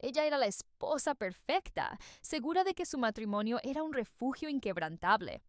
Ella era la esposa perfecta, segura de que su matrimonio era un refugio inquebrantable.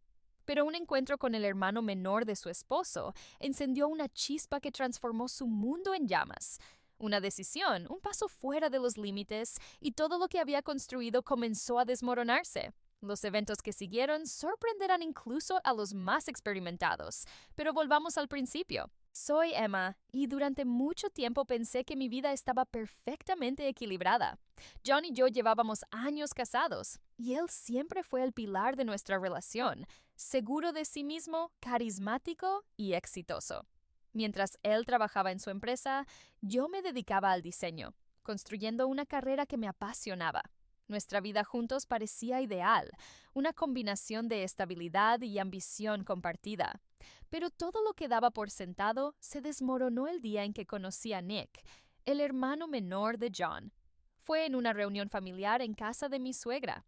Pero un encuentro con el hermano menor de su esposo encendió una chispa que transformó su mundo en llamas. Una decisión, un paso fuera de los límites, y todo lo que había construido comenzó a desmoronarse. Los eventos que siguieron sorprenderán incluso a los más experimentados. Pero volvamos al principio. Soy Emma, y durante mucho tiempo pensé que mi vida estaba perfectamente equilibrada. John y yo llevábamos años casados, y él siempre fue el pilar de nuestra relación, seguro de sí mismo, carismático y exitoso. Mientras él trabajaba en su empresa, yo me dedicaba al diseño, construyendo una carrera que me apasionaba. Nuestra vida juntos parecía ideal, una combinación de estabilidad y ambición compartida. Pero todo lo que daba por sentado se desmoronó el día en que conocí a Nick, el hermano menor de John. Fue en una reunión familiar en casa de mi suegra.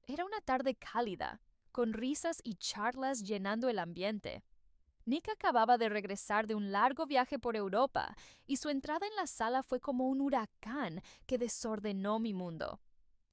Era una tarde cálida, con risas y charlas llenando el ambiente. Nick acababa de regresar de un largo viaje por Europa, y su entrada en la sala fue como un huracán que desordenó mi mundo.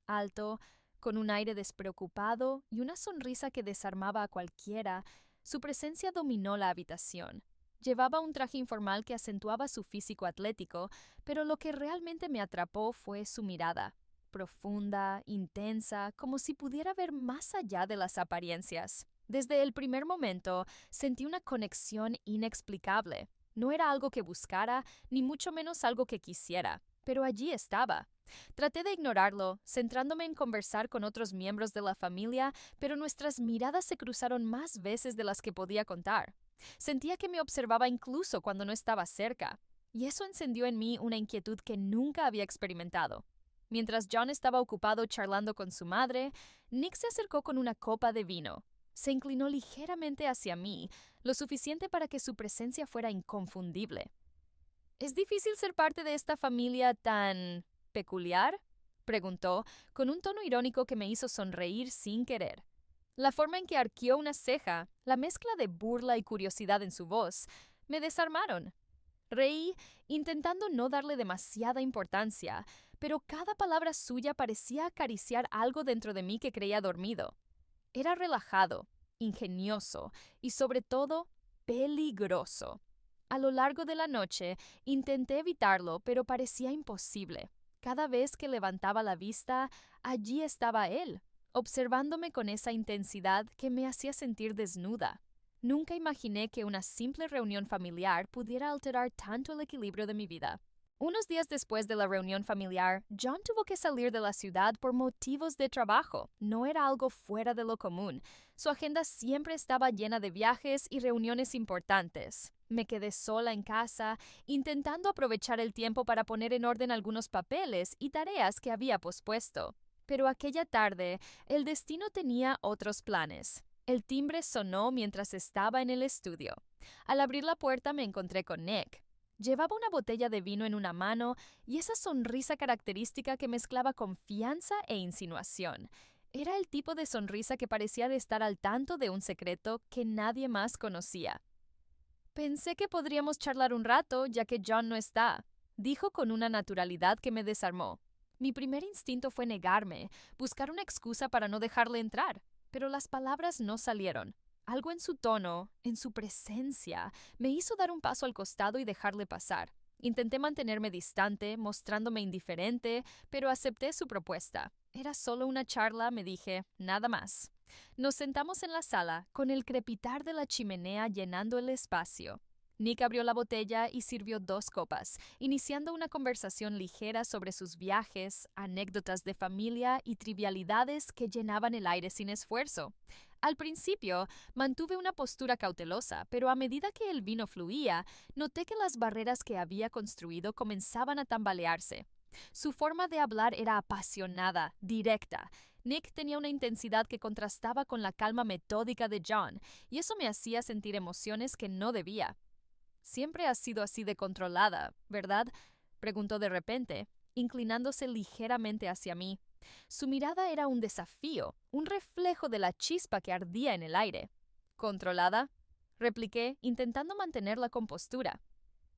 Alto, con un aire despreocupado y una sonrisa que desarmaba a cualquiera, su presencia dominó la habitación. Llevaba un traje informal que acentuaba su físico atlético, pero lo que realmente me atrapó fue su mirada, profunda, intensa, como si pudiera ver más allá de las apariencias. Desde el primer momento sentí una conexión inexplicable. No era algo que buscara, ni mucho menos algo que quisiera, pero allí estaba. Traté de ignorarlo, centrándome en conversar con otros miembros de la familia, pero nuestras miradas se cruzaron más veces de las que podía contar. Sentía que me observaba incluso cuando no estaba cerca, y eso encendió en mí una inquietud que nunca había experimentado. Mientras John estaba ocupado charlando con su madre, Nick se acercó con una copa de vino. Se inclinó ligeramente hacia mí, lo suficiente para que su presencia fuera inconfundible. ¿Es difícil ser parte de esta familia tan peculiar?, preguntó, con un tono irónico que me hizo sonreír sin querer. La forma en que arqueó una ceja, la mezcla de burla y curiosidad en su voz, me desarmaron. Reí, intentando no darle demasiada importancia, pero cada palabra suya parecía acariciar algo dentro de mí que creía dormido. Era relajado, ingenioso y, sobre todo, peligroso. A lo largo de la noche intenté evitarlo, pero parecía imposible. Cada vez que levantaba la vista, allí estaba él, observándome con esa intensidad que me hacía sentir desnuda. Nunca imaginé que una simple reunión familiar pudiera alterar tanto el equilibrio de mi vida. Unos días después de la reunión familiar, John tuvo que salir de la ciudad por motivos de trabajo. No era algo fuera de lo común. Su agenda siempre estaba llena de viajes y reuniones importantes. Me quedé sola en casa, intentando aprovechar el tiempo para poner en orden algunos papeles y tareas que había pospuesto. Pero aquella tarde, el destino tenía otros planes. El timbre sonó mientras estaba en el estudio. Al abrir la puerta me encontré con Nick. Llevaba una botella de vino en una mano y esa sonrisa característica que mezclaba confianza e insinuación. Era el tipo de sonrisa que parecía de estar al tanto de un secreto que nadie más conocía. Pensé que podríamos charlar un rato, ya que John no está, dijo con una naturalidad que me desarmó. Mi primer instinto fue negarme, buscar una excusa para no dejarle entrar, pero las palabras no salieron. Algo en su tono, en su presencia, me hizo dar un paso al costado y dejarle pasar. Intenté mantenerme distante, mostrándome indiferente, pero acepté su propuesta. Era solo una charla, me dije, nada más. Nos sentamos en la sala, con el crepitar de la chimenea llenando el espacio. Nick abrió la botella y sirvió 2 copas, iniciando una conversación ligera sobre sus viajes, anécdotas de familia y trivialidades que llenaban el aire sin esfuerzo. Al principio, mantuve una postura cautelosa, pero a medida que el vino fluía, noté que las barreras que había construido comenzaban a tambalearse. Su forma de hablar era apasionada, directa. Nick tenía una intensidad que contrastaba con la calma metódica de John, y eso me hacía sentir emociones que no debía. Siempre has sido así de controlada, ¿verdad?, preguntó de repente, inclinándose ligeramente hacia mí. Su mirada era un desafío, un reflejo de la chispa que ardía en el aire. ¿Controlada?, repliqué, intentando mantener la compostura.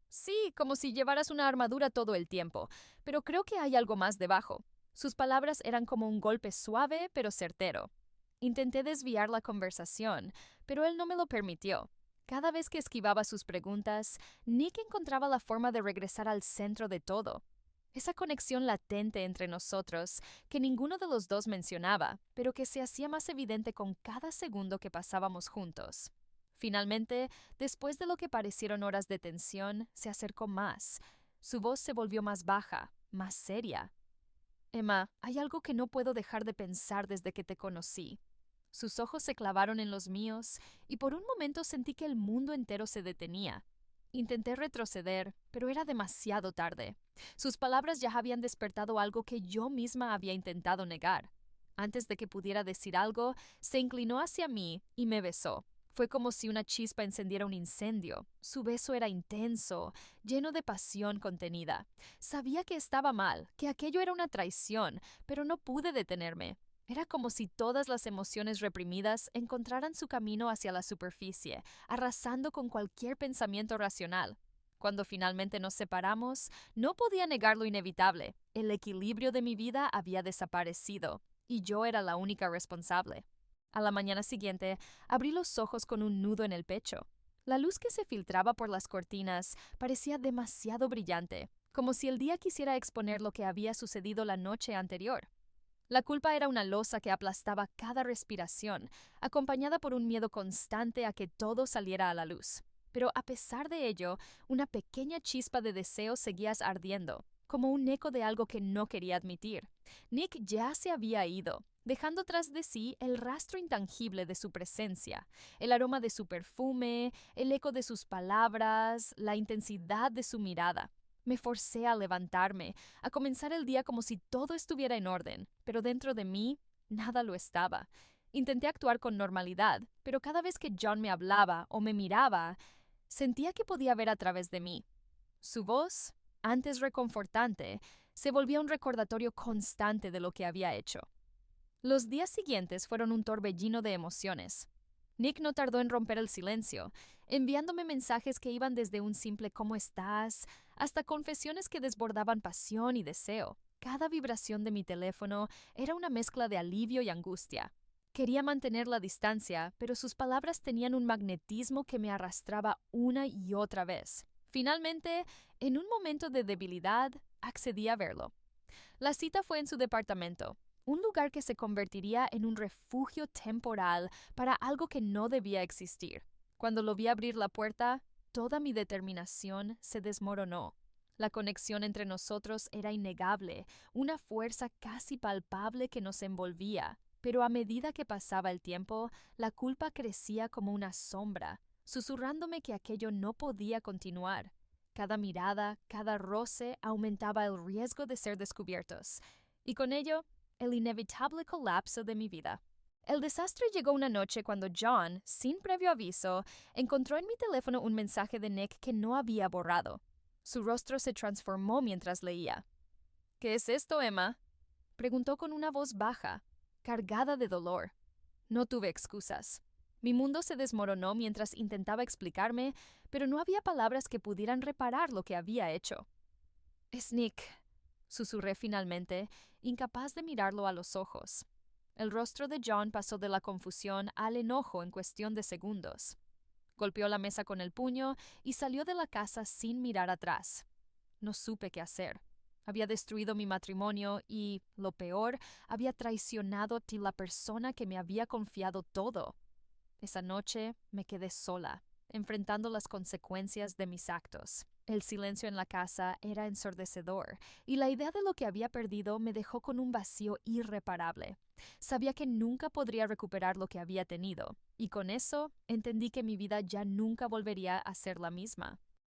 Sí, como si llevaras una armadura todo el tiempo, pero creo que hay algo más debajo. Sus palabras eran como un golpe suave pero certero. Intenté desviar la conversación, pero él no me lo permitió. Cada vez que esquivaba sus preguntas, Nick encontraba la forma de regresar al centro de todo. Esa conexión latente entre nosotros que ninguno de los dos mencionaba, pero que se hacía más evidente con cada segundo que pasábamos juntos. Finalmente, después de lo que parecieron horas de tensión, se acercó más. Su voz se volvió más baja, más seria. Emma, hay algo que no puedo dejar de pensar desde que te conocí. Sus ojos se clavaron en los míos y por un momento sentí que el mundo entero se detenía. Intenté retroceder, pero era demasiado tarde. Sus palabras ya habían despertado algo que yo misma había intentado negar. Antes de que pudiera decir algo, se inclinó hacia mí y me besó. Fue como si una chispa encendiera un incendio. Su beso era intenso, lleno de pasión contenida. Sabía que estaba mal, que aquello era una traición, pero no pude detenerme. Era como si todas las emociones reprimidas encontraran su camino hacia la superficie, arrasando con cualquier pensamiento racional. Cuando finalmente nos separamos, no podía negar lo inevitable. El equilibrio de mi vida había desaparecido, y yo era la única responsable. A la mañana siguiente, abrí los ojos con un nudo en el pecho. La luz que se filtraba por las cortinas parecía demasiado brillante, como si el día quisiera exponer lo que había sucedido la noche anterior. La culpa era una losa que aplastaba cada respiración, acompañada por un miedo constante a que todo saliera a la luz. Pero a pesar de ello, una pequeña chispa de deseo seguía ardiendo, como un eco de algo que no quería admitir. Nick ya se había ido, dejando tras de sí el rastro intangible de su presencia, el aroma de su perfume, el eco de sus palabras, la intensidad de su mirada. Me forcé a levantarme, a comenzar el día como si todo estuviera en orden, pero dentro de mí nada lo estaba. Intenté actuar con normalidad, pero cada vez que John me hablaba o me miraba, sentía que podía ver a través de mí. Su voz, antes reconfortante, se volvía un recordatorio constante de lo que había hecho. Los días siguientes fueron un torbellino de emociones. Nick no tardó en romper el silencio, enviándome mensajes que iban desde un simple ¿cómo estás? Hasta confesiones que desbordaban pasión y deseo. Cada vibración de mi teléfono era una mezcla de alivio y angustia. Quería mantener la distancia, pero sus palabras tenían un magnetismo que me arrastraba una y otra vez. Finalmente, en un momento de debilidad, accedí a verlo. La cita fue en su departamento, un lugar que se convertiría en un refugio temporal para algo que no debía existir. Cuando lo vi abrir la puerta, toda mi determinación se desmoronó. La conexión entre nosotros era innegable, una fuerza casi palpable que nos envolvía, pero a medida que pasaba el tiempo, la culpa crecía como una sombra, susurrándome que aquello no podía continuar. Cada mirada, cada roce aumentaba el riesgo de ser descubiertos, y con ello, el inevitable colapso de mi vida. El desastre llegó una noche cuando John, sin previo aviso, encontró en mi teléfono un mensaje de Nick que no había borrado. Su rostro se transformó mientras leía. ¿Qué es esto, Emma? Preguntó con una voz baja, cargada de dolor. No tuve excusas. Mi mundo se desmoronó mientras intentaba explicarme, pero no había palabras que pudieran reparar lo que había hecho. Es Nick, susurré finalmente, incapaz de mirarlo a los ojos. El rostro de John pasó de la confusión al enojo en cuestión de segundos. Golpeó la mesa con el puño y salió de la casa sin mirar atrás. No supe qué hacer. Había destruido mi matrimonio y, lo peor, había traicionado a la persona que me había confiado todo. Esa noche me quedé sola, enfrentando las consecuencias de mis actos. El silencio en la casa era ensordecedor, y la idea de lo que había perdido me dejó con un vacío irreparable. Sabía que nunca podría recuperar lo que había tenido, y con eso entendí que mi vida ya nunca volvería a ser la misma.